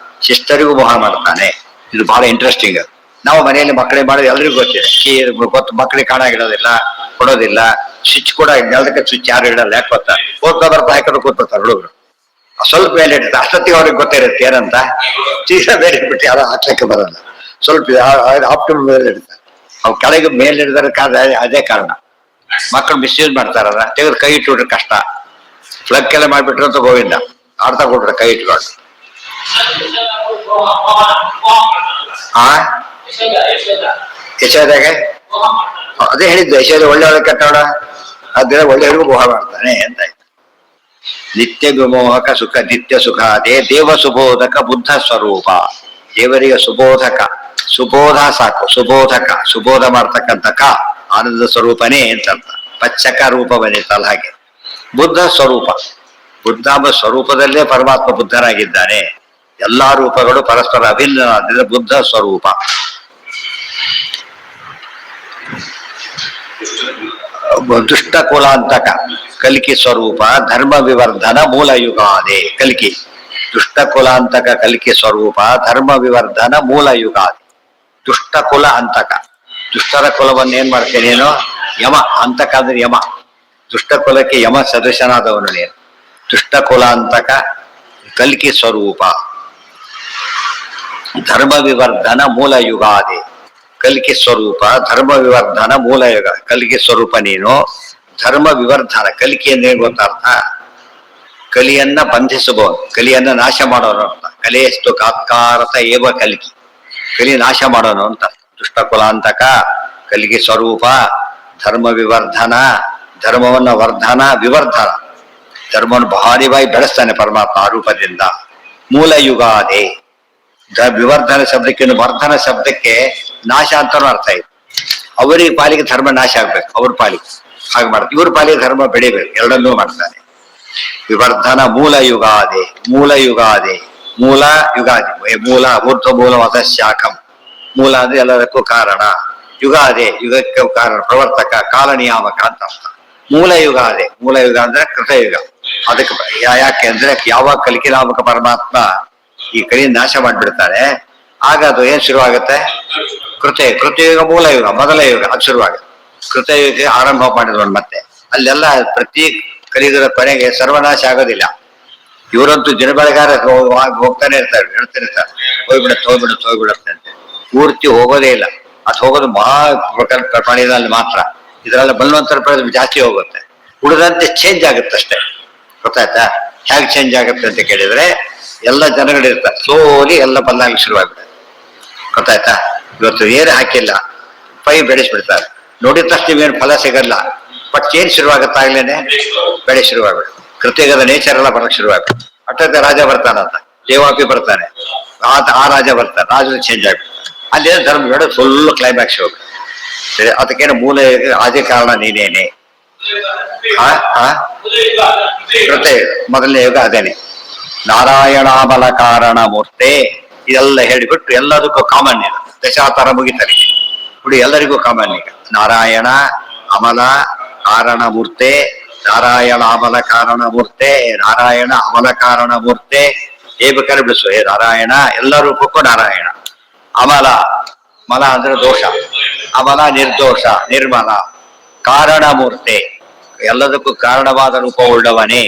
ಶಿಷ್ಟರಿಗೂ ಮೋಹ ಮಾಡ್ತಾನೆ. ಇದು ಬಹಳ ಇಂಟ್ರೆಸ್ಟಿಂಗ್. ನಾವು ಮನೆಯಲ್ಲಿ ಮಕ್ಕಳಿಗೆ ಮಾಡೋದು ಎಲ್ರಿಗೂ ಗೊತ್ತಿದೆ. ಗೊತ್ತು, ಮಕ್ಕಳಿಗೆ ಕಾಣಾಗಿಡೋದಿಲ್ಲ, ಕೊಡೋದಿಲ್ಲ. ಸ್ವಿಚ್ ಕೂಡ ನೆಲದಕ್ಕೆ ಸ್ವಿಚ್ ಯಾರು ಇಡಲ್ಲ. ಯಾಕೆ ಗೊತ್ತಾ? ಓದ್ತಾ ಬರ್ತಾ ಹಾಕಿದ್ರು ಕೂತ್ಕೊತಾರೆ ಹುಡುಗರು. ಸ್ವಲ್ಪ ಮೇಲೆ ಇಡುತ್ತೆ, ಅಷ್ಟೊತ್ತಿಗೆ ಅವ್ರಿಗೆ ಗೊತ್ತಿರುತ್ತೆ ಏನಂತ. ತೀರಾ ಬೇರೆ ಬಿಟ್ಟು ಯಾರು ಹಾಕ್ಲಿಕ್ಕೆ ಬರಲ್ಲ. ಸ್ವಲ್ಪ ಆಪ್ಟಿಮಲ್ ಮೇಲೆ ಇಡ್ತಾರೆ. ಅವು ಕೆಳಗೆ ಮೇಲೆ ಹಿಡಿದಕ್ಕಾದ್ರೆ ಅದೇ ಕಾರಣ. ಮಕ್ಕಳು ಮಿಸ್ಯೂಸ್ ಮಾಡ್ತಾರಲ್ಲ, ತೆಗೆದು ಕೈ ಇಟ್ಬಿಟ್ರೆ ಕಷ್ಟ. ಫ್ಲಗ್ ಎಲ್ಲ ಮಾಡ್ಬಿಟ್ರು ಅಂತ ಗೋವಿಂದ ಆಡ್ತಾ ಕೊಟ್ರೆ ಕೈ ಇಟ್ಕೊಂಡು. ಯಶೋದಾಗೆ ಅದೇ ಹೇಳಿದ್ದು, ಯಶೋದ ಒಳ್ಳೆಯೊಳಗೆ ಕೆಟ್ಟವಳ, ಅದ್ರ ಒಳ್ಳೆಯವ್ರಿಗೂ ಮೋಹ ಮಾಡ್ತಾನೆ ಅಂತ. ನಿತ್ಯ ವಿಮೋಹಕ ಸುಖ ನಿತ್ಯ ಸುಖ ಅದೇ ದೇವ ಸುಬೋಧಕ ಬುದ್ಧ ಸ್ವರೂಪ. ದೇವರಿಗೆ ಸುಬೋಧಕ, ಸುಬೋಧ ಸಾಕು, ಸುಬೋಧಕ ಸುಬೋಧ ಮಾಡ್ತಕ್ಕಂಥ ಕ ಆನಂದ ಸ್ವರೂಪನೇ ಅಂತಂತ. ಪಚ್ಚಕ ರೂಪ ಬಂದಿತ್ತಲ್ಲ ಹಾಗೆ ಬುದ್ಧ ಸ್ವರೂಪ. ಬುದ್ಧಾಂಬ ಸ್ವರೂಪದಲ್ಲೇ ಪರಮಾತ್ಮ ಬುದ್ಧನಾಗಿದ್ದಾನೆ. ಎಲ್ಲಾ ರೂಪಗಳು ಪರಸ್ಪರ ಅಭಿನ್ನ ಬುದ್ಧ ಸ್ವರೂಪ. ದುಷ್ಟ ಕುಲಾಂತಕ ಕಲ್ಕಿ ಸ್ವರೂಪ ಧರ್ಮ ವಿವರ್ಧನ ಮೂಲ ಯುಗಾದೆ. ಕಲ್ಕಿ ದುಷ್ಟ ಕುಲಾಂತಕ ಕಲ್ಕಿ ಸ್ವರೂಪ ಧರ್ಮ ವಿವರ್ಧನ ಮೂಲ ಯುಗಾದೆ. ದುಷ್ಟ ಕುಲ ಅಂತಕ, ದುಷ್ಟರ ಕುಲವನ್ನು ಏನ್ ಮಾಡ್ತೇನೆ ನೀನು? ಯಮ. ಅಂತಕ ಅಂದ್ರೆ ಯಮ. ದುಷ್ಟ ಕುಲಕ್ಕೆ ಯಮ ಸದೃಶನಾದವನು ನೀನು. ದುಷ್ಟ ಕುಲಾಂತಕ ಕಲ್ಕಿ ಸ್ವರೂಪ ಧರ್ಮ ವಿವರ್ಧನ ಮೂಲ ಯುಗಾದೆ. ಕಲ್ಕಿ ಸ್ವರೂಪ ಧರ್ಮ ವಿವರ್ಧನ ಮೂಲ ಯುಗ. ಕಲ್ಕಿ ಸ್ವರೂಪ ನೀನು, ಧರ್ಮ ವಿವರ್ಧನ. ಕಲಿಕೆ ಅಂದ್ರೆ ಗೊತ್ತಾರ್ಥ? ಕಲಿಯನ್ನ ಬಂಧಿಸಬಹುದು, ಕಲಿಯನ್ನ ನಾಶ ಮಾಡೋನು ಅಂತ. ಕಲಿಯಷ್ಟು ಕಾತ್ಕಾರತ ಏವ ಕಲ್ಕಿ, ಕಲಿ ನಾಶ ಮಾಡೋನು ಅಂತ. ದುಷ್ಟ ಕುಲಾಂತಕ ಕಲಿಕೆ ಸ್ವರೂಪ ಧರ್ಮ ವಿವರ್ಧನ, ಧರ್ಮವನ್ನ ವರ್ಧನ ವಿವರ್ಧನ, ಧರ್ಮವನ್ನು ಭಾರಿಯಾಗಿ ಬೆಳೆಸ್ತಾನೆ ಪರಮಾತ್ಮ ಆ ರೂಪದಿಂದ. ಮೂಲ ಯುಗಾದೆ. ವಿವರ್ಧನ ಶಬ್ದಕ್ಕೆ ವರ್ಧನ ಶಬ್ದಕ್ಕೆ ನಾಶ ಅಂತಾನು ಅರ್ಥ ಇದೆ. ಅವರಿಗೆ ಪಾಲಿಗೆ ಧರ್ಮ ನಾಶ ಆಗ್ಬೇಕು, ಅವ್ರ ಪಾಲಿಗೆ ಹಾಗೆ ಮಾಡ್ತಾರೆ. ಇವ್ರ ಪಾಲಿಗೆ ಧರ್ಮ ಬೆಳಿಬೇಕು, ಎರಡನ್ನೂ ಮಾಡ್ತಾನೆ. ವಿವರ್ಧನ ಮೂಲ ಯುಗಾದೆ. ಮೂಲ ಯುಗಾದೆ, ಮೂಲ ಯುಗಾದಿ, ಮೂಲ ಊರ್ಧ್ವ ಮೂಲ ವಧಶಾಖಂ. ಮೂಲ ಅಂದ್ರೆ ಎಲ್ಲದಕ್ಕೂ ಕಾರಣ. ಯುಗಾದೆ ಯುಗಕ್ಕೆ ಕಾರಣ, ಪ್ರವರ್ತಕ, ಕಾಲ ನಿಯಾಮಕ ಅಂತ ಅರ್ಥ. ಮೂಲ ಯುಗಾದೆ. ಮೂಲ ಯುಗ ಅಂದ್ರೆ ಕೃತಯುಗ. ಅದಕ್ಕೆ ಯಾಕೆ ಅಂದ್ರೆ ಯಾವಾಗ ಕಲಿಕಿನಾಮಕ ಪರಮಾತ್ಮ ಈ ಕಲಿ ನಾಶ ಮಾಡಿಬಿಡ್ತಾರೆ, ಆಗ ಅದು ಏನ್ ಶುರುವಾಗುತ್ತೆ? ಕೃತಯುಗ ಮೂಲ ಯುಗ, ಮೊದಲ ಯುಗ ಅದು ಶುರುವಾಗುತ್ತೆ. ಕೃತಯುಗ ಆರಂಭ ಮಾಡಿದ್ರು ಮತ್ತೆ ಅಲ್ಲೆಲ್ಲ ಪ್ರತಿ ಕಲಿಯುಗದ ಕೊನೆಗೆ ಸರ್ವನಾಶ ಆಗೋದಿಲ್ಲ. ಇವರಂತೂ ದಿನ ಬೆಳಗಾರ ಹೋಗ್ತಾನೆ ಇರ್ತಾರೆ, ಹೇಳ್ತಿರ್ತಾರೆ ಹೋಗ್ಬಿಡುತ್ತೆ ಅಂತ. ಪೂರ್ತಿ ಹೋಗೋದೇ ಇಲ್ಲ. ಅದು ಹೋಗೋದು ಮಹಾ ಪ್ರಾಣಿಗಳಲ್ಲಿ ಮಾತ್ರ. ಇದರೆಲ್ಲ ಬಲವಂತರ ಜಾಸ್ತಿ ಹೋಗುತ್ತೆ. ಉಳಿದಂತೆ ಚೇಂಜ್ ಆಗುತ್ತೆ ಅಷ್ಟೇ. ಗೊತ್ತಾಯ್ತಾ? ಹೇಗೆ ಚೇಂಜ್ ಆಗುತ್ತೆ ಅಂತ ಕೇಳಿದ್ರೆ, ಎಲ್ಲ ಜನಗಳಿರ್ತಾರೆ, ಸ್ಲೋಲಿ ಎಲ್ಲ ಬದಲಾಗಲಿಕ್ಕೆ ಶುರುವಾಗ್ಬಿಡುತ್ತೆ. ಗೊತ್ತಾಯ್ತಾ? ಇವತ್ತು ಏನೇ ಹಾಕಿಲ್ಲ, ಪೈ ಬೆಳೆಸ್ಬಿಡ್ತಾರೆ. ನೋಡಿದ ತಕ್ಷಣ ಏನು ಫಲ ಸಿಗಲ್ಲ, ಬಟ್ ಏನ್ ಶುರುವಾಗುತ್ತಾಗ್ಲೇನೆ ಬೆಳೆ ಶುರುವಾಗ್ಬಿಡು. ಕೃತಯುಗದ ನೇಚರ್ ಎಲ್ಲ ಬರಕ್ ಶುರುವಾಗ್ಬಿಡು. ಅಟ್ಟಕ್ಕೆ ರಾಜ ಬರ್ತಾನಂತ, ದೇವಾಪಿ ಬರ್ತಾನೆ, ಆ ರಾಜ ಬರ್ತಾನೆ, ರಾಜನ ಚೇಂಜ್ ಆಗ್ಬಿಡ್ತಾನೆ. ಅಲ್ಲಿ ಧರ್ಮ ಬೇಡ, ಫುಲ್ ಕ್ಲೈಮ್ಯಾಕ್ಸ್ ಹೋಗ್ಬಿಡು. ಅದಕ್ಕೇನು ಮೂಲ ಆದಿ ಕಾರಣ ನೀನೇನೆ. ಕೃತಯುಗ ಮೊದಲನೇ ಯುಗ ಅದೇನೆ. ನಾರಾಯಣಾಮಲ ಕಾರಣ ಮೂರ್ತೆ. ಇದೆಲ್ಲ ಹೇಳಿಬಿಟ್ಟು ಎಲ್ಲದಕ್ಕೂ ಕಾಮನ್ ಇದು. ದಶಾವತಾರ ಮುಗಿತಾರೆ ಹುಡಿ, ಎಲ್ಲರಿಗೂ ಕಾಮನ್ ಈಗ. ನಾರಾಯಣ ಅಮಲ ಕಾರಣ ಮೂರ್ತೆ, ನಾರಾಯಣ ಅಮಲ ಕಾರಣ ಮೂರ್ತೆ, ನಾರಾಯಣ ಅಮಲ ಕಾರಣ ಮೂರ್ತೆ. ಬೇಕಾದ್ರೆ ಬಿಡಿಸು, ಹೇ ನಾರಾಯಣ. ಎಲ್ಲ ರೂಪಕ್ಕೂ ನಾರಾಯಣ. ಅಮಲ, ಮಲ ಅಂದ್ರೆ ದೋಷ, ಅಮಲ ನಿರ್ದೋಷ ನಿರ್ಮಲ. ಕಾರಣ ಮೂರ್ತೆ, ಎಲ್ಲದಕ್ಕೂ ಕಾರಣವಾದ ರೂಪ ಉಳ್ಳವನೇ.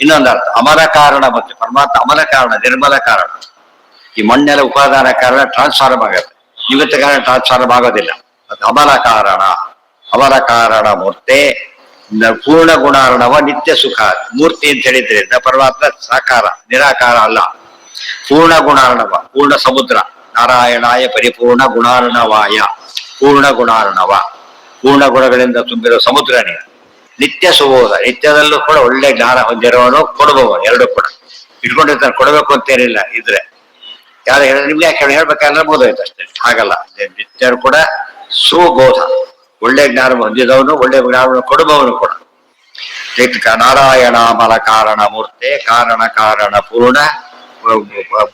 ಇನ್ನೊಂದು ಅರ್ಥ ಅಮಲ ಕಾರಣ. ಮತ್ತೆ ಪರಮಾತ್ಮ ಅಮಲ ಕಾರಣ, ನಿರ್ಮಲ ಕಾರಣ. ಈ ಮಣ್ಣೆಲ್ಲ ಉಪಾದಾನ ಕಾರಣ ಟ್ರಾನ್ಸ್ಫಾರ್ಮ್ ಆಗುತ್ತೆ, ನಿಮಿತ್ತ ಕಾರಣ ಟ್ರಾನ್ಸ್ಫಾರ್ಮ್ ಆಗೋದಿಲ್ಲ. ಅದು ಅಮಲ ಕಾರಣ. ಅಮಲ ಕಾರಣ ಮೂರ್ತೆ ಪೂರ್ಣ ಗುಣಾರ್ಣವ ನಿತ್ಯ ಸುಖ. ಮೂರ್ತಿ ಅಂತ ಹೇಳಿದ್ರಿಂದ ಪರಮಾತ್ಮ ಸಾಕಾರ, ನಿರಾಕಾರ ಅಲ್ಲ. ಪೂರ್ಣ ಗುಣಾರ್ಣವ, ಪೂರ್ಣ ಸಮುದ್ರ. ನಾರಾಯಣಾಯ ಪರಿಪೂರ್ಣ ಗುಣಾರ್ಣವಾಯ. ಪೂರ್ಣ ಗುಣಾರ್ಣವ, ಪೂರ್ಣ ಗುಣಗಳಿಂದ ತುಂಬಿರೋ ಸಮುದ್ರ ನೀನು. ನಿತ್ಯ ಸುಬೋಧ, ನಿತ್ಯದಲ್ಲೂ ಕೂಡ ಒಳ್ಳೆ ಜ್ಞಾನ ಹೊಂದಿರೋನು ಕೊಡುವವನು. ಎರಡು ಕೂಡ ಇಟ್ಕೊಂಡಿರ್ತಾನೆ, ಕೊಡಬೇಕು ಅಂತೇನಿಲ್ಲ ಇದ್ರೆ. ಯಾರು ಹೇಳಿದ್ರೆ ನಿಮ್ಗೆ ಯಾಕೆ ಹೇಳ್ಬೇಕಾದ್ರೆ ಬೋಧೋಯ್ತು ಅಷ್ಟೇ. ಹಾಗಲ್ಲ, ನಿತ್ಯರು ಕೂಡ ಸುಬೋಧ, ಒಳ್ಳೆ ಜ್ಞಾನ ಹೊಂದಿದವನು, ಒಳ್ಳೆ ಜ್ಞಾನ ಕೊಡುವವನು ಕೂಡ. ನಾರಾಯಣ ಮಲ ಕಾರಣ ಮೂರ್ತೆ ಕಾರಣ ಕಾರಣ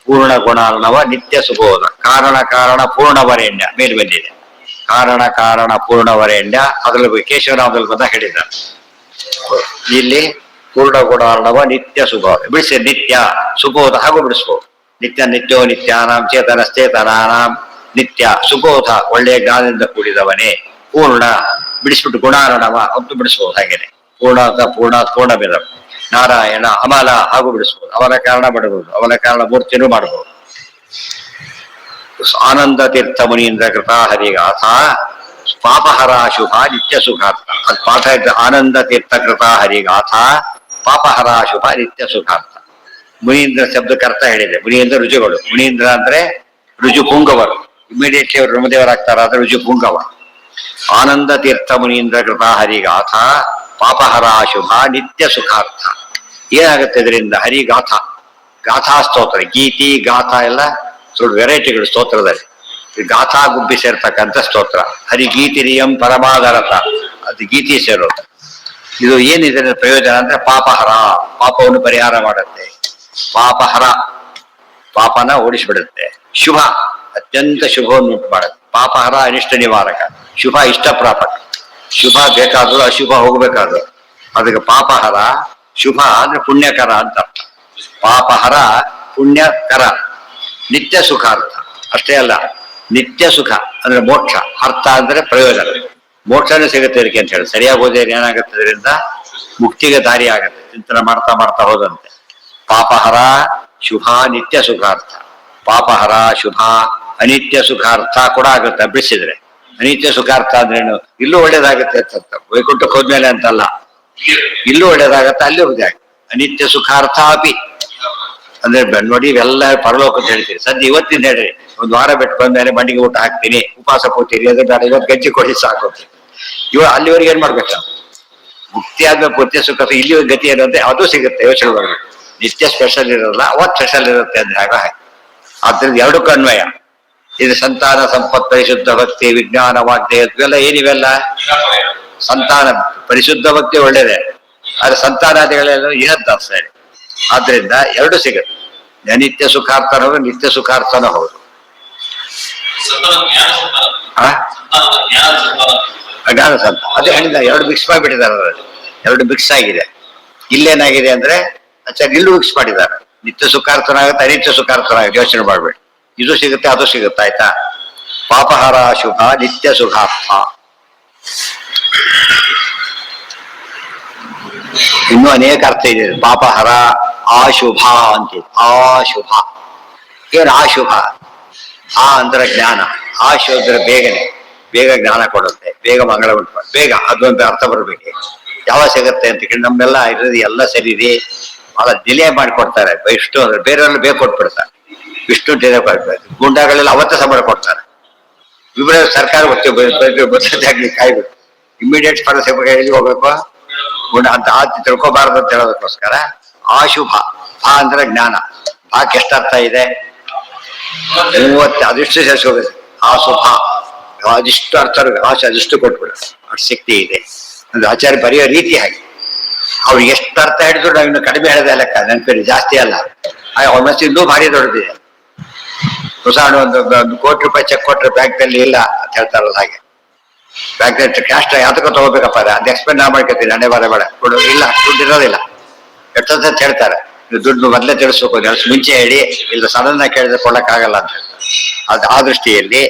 ಪೂರ್ಣ ಗುಣಾರ್ಣವ ನಿತ್ಯ ಸುಬೋಧ. ಕಾರಣ ಪೂರ್ಣವರೆಣ್ಯ ಮೇಲೆ ಬಂದಿದೆ. ಕಾರಣ ಪೂರ್ಣವರೆಣ್ಯ ಅದ್ರಲ್ಲಿ ಕೇಶವನಾಮದಲ್ಲಿ ಬಂದ ಹೇಳಿದ್ದಾರೆ. ಇಲ್ಲಿ ಪೂರ್ಣ ಗುಣಾರ್ಣವ ನಿತ್ಯ ಸುಬೋಧ ಬಿಡಿಸಿ, ನಿತ್ಯ ಸುಬೋಧ ಹಾಗೂ ಬಿಡಿಸ್ಬೋದು. ನಿತ್ಯೋ ನಿತ್ಯಾನಾಂ ಚೇತನಶ್ಚೇತನಾನಾಂ ನಿತ್ಯ ಸುಬೋಧ, ಒಳ್ಳೆಯ ಜ್ಞಾನದಿಂದ ಕೂಡಿದವನೇ. ಪೂರ್ಣ ಬಿಡಿಸ್ಬಿಟ್ಟು ಗುಣಾರ್ಣವ ಅಂತೂ ಬಿಡಿಸ್ಬೋದು. ಹಾಗೇನೆ ಪೂರ್ಣಭೇದ. ನಾರಾಯಣ ಅಮಲ ಹಾಗೂ ಬಿಡಿಸ್ಬೋದು. ಅವನ ಕಾರಣ ಮಾಡಬಹುದು, ಅವನ ಕಾರಣ ಮೂರ್ತಿನೂ ಮಾಡಬಹುದು. ಆನಂದ ತೀರ್ಥ ಮುನೀಂದ್ರ ಕೃತಾ ಹರಿಗಾಥ ಪಾಪಹರ ಶುಭ ನಿತ್ಯ ಸುಖಾರ್ಥ. ಅದು ಪಾಠ ಇದ್ದ ಆನಂದ ತೀರ್ಥ ಕೃತಾ ಹರಿಗಾಥ ಪಾಪಹರ ಶುಭ ನಿತ್ಯ ಸುಖಾರ್ಥ. ಮುನೀಂದ್ರ ಶಬ್ದಕ್ಕೆ ಅರ್ಥ ಹೇಳಿದೆ. ಮುನೀಂದ್ರ ರುಜುಗಳು. ಮುನೀಂದ್ರ ಅಂದ್ರೆ ರುಜು ಪುಂಗವರು. ಇಮಿಡಿಯೇಟ್ಲಿ ಅವರು ಬ್ರಹ್ಮದೇವರಾಗ್ತಾರ, ಆದ್ರೆ ರುಜು ಪುಂಗವ. ಆನಂದ ತೀರ್ಥ ಮುನೀಂದ್ರ ಕೃತಾ ಹರಿಗಾಥ ಪಾಪಹರ ಶುಭ ನಿತ್ಯ ಸುಖಾರ್ಥ. ಏನಾಗುತ್ತೆ ಇದರಿಂದ? ಹರಿಗಾಥ, ಗಾಥಾ ಸ್ತೋತ್ರ, ಗೀತಿ ಗಾಥಾ ಎಲ್ಲ ಸ್ವಲ್ಪ ವೆರೈಟಿಗಳು ಸ್ತೋತ್ರದಲ್ಲಿ. ಗಾಥಾ ಗುಬ್ಬಿ ಸೇರ್ತಕ್ಕಂಥ ಸ್ತೋತ್ರ. ಹರಿಗೀತಿರಿಯಂ ಪರಮಾಧಾರತ, ಅದು ಗೀತಿ ಸೇರೋದು. ಇದು ಏನಿದೆ ಪ್ರಯೋಜನ ಅಂದ್ರೆ ಪಾಪಹರ, ಪಾಪವನ್ನು ಪರಿಹಾರ ಮಾಡುತ್ತೆ. ಪಾಪಹರ, ಪಾಪನ ಓಡಿಸ್ಬಿಡುತ್ತೆ. ಶುಭ, ಅತ್ಯಂತ ಶುಭವನ್ನು ಉಂಟು ಮಾಡುತ್ತೆ. ಪಾಪಹರ ಅನಿಷ್ಟ ನಿವಾರಕ, ಶುಭ ಇಷ್ಟ ಪ್ರಾಪಕ. ಶುಭ ಬೇಕಾದ್ರೂ ಅಶುಭ ಹೋಗ್ಬೇಕಾದ್ರು. ಅದಕ್ಕೆ ಪಾಪಹರ. ಶುಭ ಅಂದ್ರೆ ಪುಣ್ಯಕರ ಅಂತ ಅರ್ಥ. ಪಾಪಹರ ಪುಣ್ಯಕರ. ನಿತ್ಯ ಸುಖಾರ್ಥ ಅಷ್ಟೇ ಅಲ್ಲ, ನಿತ್ಯ ಸುಖ ಅಂದ್ರೆ ಮೋಕ್ಷ. ಅರ್ಥ ಅಂದ್ರೆ ಪ್ರಯೋಜನ, ಮೋಕ್ಷನೂ ಸಿಗುತ್ತೆ ಇದಕ್ಕೆ ಅಂತ ಹೇಳಿ. ಸರಿಯಾಗಿ ಓದಿದ್ರೆ ಏನಾಗುತ್ತೆ? ಇದರಿಂದ ಮುಕ್ತಿಗೆ ದಾರಿ ಆಗತ್ತೆ, ಚಿಂತನೆ ಮಾಡ್ತಾ ಮಾಡ್ತಾ ಹೋದಂತೆ. ಪಾಪಹರ ಶುಭ ನಿತ್ಯ ಸುಖಾರ್ಥ. ಪಾಪಹರ ಶುಭ ಅನಿತ್ಯ ಸುಖಾರ್ಥ ಕೂಡ ಆಗುತ್ತೆ ಬಿಡಿಸಿದ್ರೆ. ಅನಿತ್ಯ ಸುಖಾರ್ಥ ಅಂದ್ರೇನು? ಇಲ್ಲೂ ಒಳ್ಳೇದಾಗುತ್ತೆ ಅಂತ, ವೈಕುಂಠಕ್ಕೆ ಹೋದ್ಮೇಲೆ ಅಂತಲ್ಲ, ಇಲ್ಲೂ ಒಳ್ಳೇದಾಗತ್ತೆ, ಅಲ್ಲಿ ಹೋಗಿದೆ. ಅನಿತ್ಯ ಸುಖಾರ್ಥ ಅಪಿ ಅಂದ್ರೆ ನೋಡಿ, ಇವೆಲ್ಲ ಪರಲೋಕ ಅಂತ ಹೇಳ್ತೀರಿ. ಸದ್ಯ ಇವತ್ತಿಂದ ಹೇಳ್ರಿ, ಒಂದು ವಾರ ಬಿಟ್ಟು ಬಂದ್ಮೇಲೆ ಮಂಡಿಗೆ ಊಟ ಹಾಕ್ತೀನಿ, ಉಪವಾಸ ಕೂತೀರಿ, ಅದ್ರ ಬೇಡ, ಇವತ್ತು ಗಜ್ಜಿ ಕೊಡಿ ಸಾಕೋತಿ. ಅಲ್ಲಿವರೆಗೆ ಏನ್ ಮಾಡ್ಬೇಕು? ಮುಕ್ತಿ ಆದ್ಮೇಲೆ ಪೂರ್ತಿ ಸುಖ. ಇಲ್ಲಿ ಗತಿ ಏನು ಅಂದ್ರೆ ಅದು ಸಿಗುತ್ತೆ. ಯೋಚನೆ ಮಾಡ್ಬೇಕು. ನಿತ್ಯ ಸ್ಪೆಷಲ್ ಇರೋಲ್ಲ, ಅವತ್ತು ಸ್ಪೆಷಲ್ ಇರುತ್ತೆ ಅಂದ್ರೆ ಆಗ. ಆದ್ರಿಂದ ಎರಡಕ್ಕೂ ಅನ್ವಯ. ಇದು ಸಂತಾನ ಸಂಪತ್ ಪರಿಶುದ್ಧ ಭಕ್ತಿ ವಿಜ್ಞಾನ ವಾಗ್ದೇಯ ಇವೆಲ್ಲ ಏನಿವೆಲ್ಲ ಸಂತಾನ ಪರಿಶುದ್ಧ ಭಕ್ತಿ ಒಳ್ಳೇದೆ, ಆದ್ರೆ ಸಂತಾನಾದಿಗಳೆಲ್ಲ ಇಹದ್ದಾಸ್ತಾ ಇದೆ. ಆದ್ರಿಂದ ಎರಡು ಸಿಗುತ್ತೆ. ಅನಿತ್ಯ ಸುಖಾರ್ಥನ ಹೌದು, ನಿತ್ಯ ಸುಖಾರ್ಥನ ಹೌದು. ಜ್ಞಾನ ಸಂತ ಅದೇ ಹೇಳಿದ, ಎರಡು ಮಿಕ್ಸ್ ಮಾಡಿಬಿಟ್ಟಿದ್ದಾರೆ ಅದರಲ್ಲಿ. ಎರಡು ಮಿಕ್ಸ್ ಆಗಿದೆ. ಇಲ್ಲೇನಾಗಿದೆ ಅಂದ್ರೆ ಇಲ್ಲೂ ಮಿಕ್ಸ್ ಮಾಡಿದ್ದಾರೆ. ನಿತ್ಯ ಸುಖಾರ್ಥನಾಗುತ್ತೆ, ಅನಿತ್ಯ ಸುಖಾರ್ಥನಾಗುತ್ತೆ. ಯೋಚನೆ ಮಾಡ್ಬೇಡಿ, ಇದು ಸಿಗುತ್ತೆ ಅದು ಸಿಗುತ್ತೆ. ಆಯ್ತಾ? ಪಾಪಹಾರ ಶುಭ ನಿತ್ಯ ಸುಖಾರ್ಥ. ಇನ್ನೂ ಅನೇಕ ಅರ್ಥ ಇದೆ. ಪಾಪಹರ ಆಶುಭ ಅಂತಿದೆ. ಆಶುಭ ಏನು? ಆಶುಭ ಆ ಅಂದ್ರೆ ಜ್ಞಾನ. ಆಶು ಅಂದ್ರೆ ಬೇಗನೆ, ಬೇಗ ಜ್ಞಾನ ಕೊಡುತ್ತೆ, ಬೇಗ ಮಂಗಳ ಉಂಟು, ಬೇಗ ಅದೊಂದು ಅರ್ಥ ಬರ್ಬೇಕು. ಯಾವ ಸಿಗುತ್ತೆ ಅಂತ ಕೇಳಿ ನಮ್ಮೆಲ್ಲ ಇರೋದು ಎಲ್ಲ ಸರಿ ಇದೆ, ಬಹಳ ಡಿಲೇ ಮಾಡಿಕೊಡ್ತಾರೆ. ಇಷ್ಟು ಅಂದ್ರೆ ಬೇರೆಯವ್ರೆಲ್ಲ ಬೇಗ ಕೊಟ್ಬಿಡ್ತಾರೆ. ಇಷ್ಟು ಡಿಲೇ ಕೊಡ್ಬೇಕು. ಗುಂಡಾಗಳೆಲ್ಲ ಅವತ್ತೇ ಸಂಬಳ ಕೊಡ್ತಾರೆ. ಇಬ್ಬರೇ ಸರ್ಕಾರ ಗೊತ್ತಾಗ್ಲಿ ಕಾಯ್ಬೇಕು. ಇಮಿಡಿಯೇಟ್ ಎಲ್ಲಿ ಹೋಗ್ಬೇಕು ಗುಂಡ ಅಂತ ತಿಳ್ಕೊಬಾರದು ಅಂತ ಹೇಳೋದಕ್ಕೋಸ್ಕರ ಆಶುಭ. ಭಾ ಅಂದ್ರೆ ಜ್ಞಾನ. ಭಾಕ್ ಎಷ್ಟು ಅರ್ಥ ಇದೆ? 30 ಅದಿಷ್ಟು ಸೇರಿಸಿ ಹೋಗುತ್ತೆ. ಆಶುಭ ಅದಿಷ್ಟು ಅರ್ಥ, ಆಶೆ ಅದಿಷ್ಟು ಕೊಟ್ಬಿಡ, ಅಷ್ಟು ಶಕ್ತಿ ಇದೆ. ಒಂದು ಆಚಾರ್ಯ ಬರೆಯೋ ರೀತಿ ಹಾಗೆ. ಅವ್ರಿಗೆ ಎಷ್ಟು ಅರ್ಥ ಹಿಡಿದ್ರು ನಾವು ಇನ್ನು ಕಡಿಮೆ ಹೇಳದೆ ಲೆಕ್ಕ, ನೆನಪಿರಿ, ಜಾಸ್ತಿ ಅಲ್ಲ. ಅವ್ರ ಮನಸ್ಸು ಇನ್ನೂ ಭಾರಿ ದೊಡ್ಡದಿದೆ. ಉದಾಹರಣೆ ಒಂದು ₹1 ಕೋಟಿ ಚೆಕ್ ಕೊಟ್ರೆ ಬ್ಯಾಂಕ್ನಲ್ಲಿ ಇಲ್ಲ ಅಂತ ಹೇಳ್ತಾರಲ್ಲ ಹಾಗೆ. ಬ್ಯಾಂಕ್ ಕ್ಯಾಶ್ ಯಾತಕ್ಕೂ ತಗೋಬೇಕಪ್ಪ, ಅದು ಎಕ್ಸ್ಪೆಂಡ್ ನಾ ಮಾಡ್ಕೊತೀನಿ, ಹಣೆ ಬಾರ ಬೇಡ ಕೊಡು, ಇಲ್ಲ ದುಡ್ಡು ಇರೋದಿಲ್ಲ ಎಷ್ಟಂತ ಹೇಳ್ತಾರೆ. ದುಡ್ಡು ಮೊದಲೇ ತಿಳಿಸ್ಬೇಕು, ಮುಂಚೆ ಹೇಳಿ, ಇಲ್ಲ ಸಡನ್ ಆಗಿ ಕೇಳಿದ್ರೆ ಕೊಡಕ್ಕಾಗಲ್ಲ ಅಂತ ಹೇಳ್ತಾರೆ. ಅದು ಆ ದೃಷ್ಟಿಯಲ್ಲಿ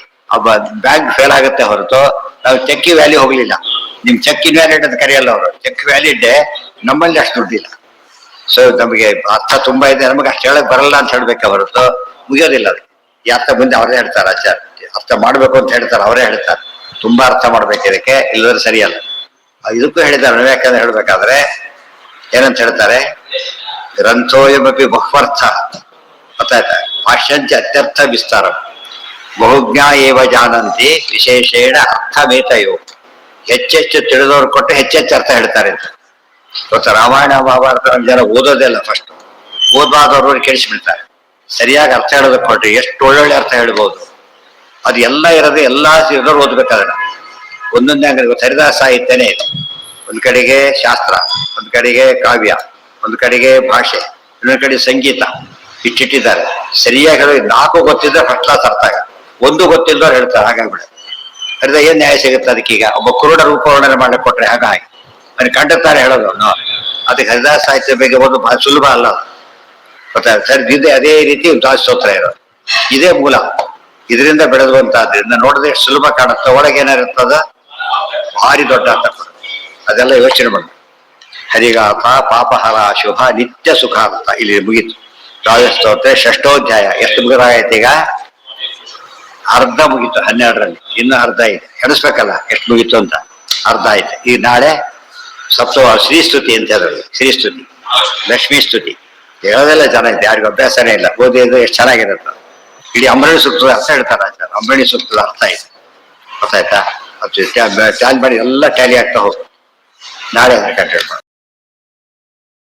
ಬ್ಯಾಂಕ್ ಫೇಲ್ ಆಗುತ್ತೆ ಹೊರತು ನಾವು ಚೆಕ್ಕಿ ವ್ಯಾಲ್ಯೂ ಹೋಗ್ಲಿಲ್ಲ. ನಿಮ್ ಚೆಕ್ ಇನ್ವ್ಯಾಲಿಡ್ ಅಂತ ಕರೆಯಲ್ಲ ಅವರು. ಚೆಕ್ ವ್ಯಾಲಿಡ್, ನಮ್ಮಲ್ಲಿ ಅಷ್ಟು ದುಡ್ಡಿಲ್ಲ. ಸೊ ನಮಗೆ ಅರ್ಥ ತುಂಬಾ ಇದೆ, ನಮಗೆ ಅಷ್ಟು ಹೇಳಕ್ ಬರಲ್ಲ ಅಂತ ಹೇಳ್ಬೇಕೆ ಹೊರತು ಮುಗಿಯೋದಿಲ್ಲ. ಅದಕ್ಕೆ ಈ ಅರ್ಥ ಮುಂದೆ ಅವರೇ ಹೇಳ್ತಾರೆ. ಆಚಾರ್ಯ ಅರ್ಥ ಮಾಡ್ಬೇಕು ಅಂತ ಹೇಳ್ತಾರೆ, ಅವರೇ ಹೇಳ್ತಾರೆ. ತುಂಬಾ ಅರ್ಥ ಮಾಡ್ಬೇಕು ಇದಕ್ಕೆ, ಇಲ್ಲದ್ರೆ ಸರಿಯಲ್ಲ. ಇದಕ್ಕೂ ಹೇಳಿದ್ದಾರೆ. ಯಾಕಂದ್ರೆ ಹೇಳ್ಬೇಕಾದ್ರೆ ಏನಂತ ಹೇಳ್ತಾರೆ? ಗ್ರಂಥೋಯಮಪಿ ಬಹುವರ್ಥ ಗೊತ್ತಾಯ್ತಾ? ಭಾಷ್ಯಂಚ ಅತ್ಯರ್ಥ ವಿಸ್ತಾರ ಬಹುಜ್ಞಾ ಏವ ಜಾನಂತಿ ವಿಶೇಷೇಣ ಅರ್ಥಮೇತಯೋ. ಹೆಚ್ಚೆಚ್ಚು ತಿಳಿದವ್ರು ಕೊಟ್ಟು ಹೆಚ್ಚೆಚ್ಚು ಅರ್ಥ ಹೇಳ್ತಾರೆ ಅಂತ ಗೊತ್ತಾ? ರಾಮಾಯಣ ಮಹಾಭಾರತ ಜನ ಓದೋದೇ ಇಲ್ಲ ಫಸ್ಟ್. ಓದ್ಬಾರ್ದವ್ರವ್ರು ಕೆಡಿಸ್ಬಿಡ್ತಾರೆ. ಸರಿಯಾಗಿ ಅರ್ಥ ಹೇಳೋದಕ್ಕೆ ಕೊಟ್ರಿ ಎಷ್ಟು ಒಳ್ಳೊಳ್ಳೆ ಅರ್ಥ ಹೇಳ್ಬೋದು. ಅದು ಎಲ್ಲ ಇರೋದು ಎಲ್ಲಾ ಇರೋರು ಓದ್ಬೇಕಾದ್ರೆ ಒಂದೊಂದೇ ಅಂಗಡಿ ಹರಿದಾಸ ಸಾಹಿತ್ಯನೇ ಇದೆ. ಒಂದ್ ಕಡೆಗೆ ಶಾಸ್ತ್ರ, ಒಂದ್ ಕಡೆಗೆ ಕಾವ್ಯ, ಒಂದ್ ಕಡೆಗೆ ಭಾಷೆ, ಇನ್ನೊಂದ್ ಕಡೆ ಸಂಗೀತ, ಇಟ್ಟಿಟ್ಟಿದ್ದಾರೆ. ಸರಿಯಾಗಿ ಹೇಳೋದು 4 ಗೊತ್ತಿದ್ರೆ ಫಸ್ಟ್ ಕ್ಲಾಸ್ ಅರ್ಥ ಆಗ, ಒಂದು ಗೊತ್ತಿಲ್ಲದವ್ರು ಹೇಳ್ತಾರೆ. ಹಾಗಾಗ್ಬಿಡ ಹರಿದ ಏನ್ ನ್ಯಾಯ ಸಿಗುತ್ತೆ ಅದಕ್ಕೀಗ? ಒಬ್ಬ ಕುರುಡ ರೂಪ ವರ್ಣನೆ ಮಾಡಕ್ ಕೊಟ್ರೆ ಹಾಗಾಗಿ ಅದನ್ನ ಕಂಡುತ್ತಾರೆ ಹೇಳೋದು. ಅದಕ್ಕೆ ಹರಿದಾಸ ಸಾಹಿತ್ಯ ಬಗ್ಗೆ ಒಂದು ಬಹಳ ಸುಲಭ ಅಲ್ಲ ಗೊತ್ತಾಗ ಸರ್. ಇದೆ ಅದೇ ರೀತಿ ದಾಸೋತ್ರ ಇರೋದು, ಇದೇ ಮೂಲ, ಇದರಿಂದ ಬೆಳೆದುವಂತದ್ರಿಂದ ನೋಡಿದ್ರೆ ಎಷ್ಟು ಸುಲಭ ಕಾಣುತ್ತೆ. ಒಳಗೆ ಏನಾಗಿರ್ತದ ಭಾರಿ ದೊಡ್ಡ ಅರ್ಥ ಕೊಡುತ್ತೆ. ಅದೆಲ್ಲ ಯೋಚನೆ ಮಾಡಿ. ಹರಿಗಾಪ ಪಾಪಹರ ಶುಭ ನಿತ್ಯ ಸುಖ ಅಂತ ಇಲ್ಲಿ ಮುಗೀತು. ಸ್ತೋತ್ರ 6ನೇ ಅಧ್ಯಾಯ. ಎಷ್ಟು ಮುಗಿದಾಗೈತೆ ಈಗ? ಅರ್ಧ ಮುಗೀತು 12ರಲ್ಲಿ, ಇನ್ನು ಅರ್ಧ ಇದೆ. ಎಣಿಸ್ಬೇಕಲ್ಲ ಎಷ್ಟು ಮುಗೀತು ಅಂತ. ಅರ್ಧ ಆಯ್ತು. ಈ ನಾಳೆ ಶ್ರೀಸ್ತುತಿ ಅಂತ ಹೇಳೋದು. ಶ್ರೀಸ್ತುತಿ, ಲಕ್ಷ್ಮೀ ಸ್ತುತಿ ಹೇಳೋದೆಲ್ಲ ಚೆನ್ನಾಗಿದೆ. ಯಾರಿಗೂ ಅಭ್ಯಾಸನೇ ಇಲ್ಲ. ಓದಿದ್ರೆ ಎಷ್ಟು ಚೆನ್ನಾಗಿರುತ್ತೆ. ಇಡೀ ಅಂಬರಣಿ ಸೂಕ್ತದ ಅರ್ಥ ಹೇಳ್ತಾರೆ ಆಚಾರ. ಅಂಬರಣಿ ಸೂಕ್ತದ ಅರ್ಥ ಇದೆ, ಗೊತ್ತಾಯ್ತಾ? ಅದು ಟ್ಯಾಲಿ ಮಾಡಿ ಎಲ್ಲ ಟ್ಯಾಲಿ ಆಗ್ತಾ ಹೋಗ್ತದೆ. ನಾಳೆ ಅದನ್ನ ಕಂಟಿನ್ಯೂ ಮಾಡಿ.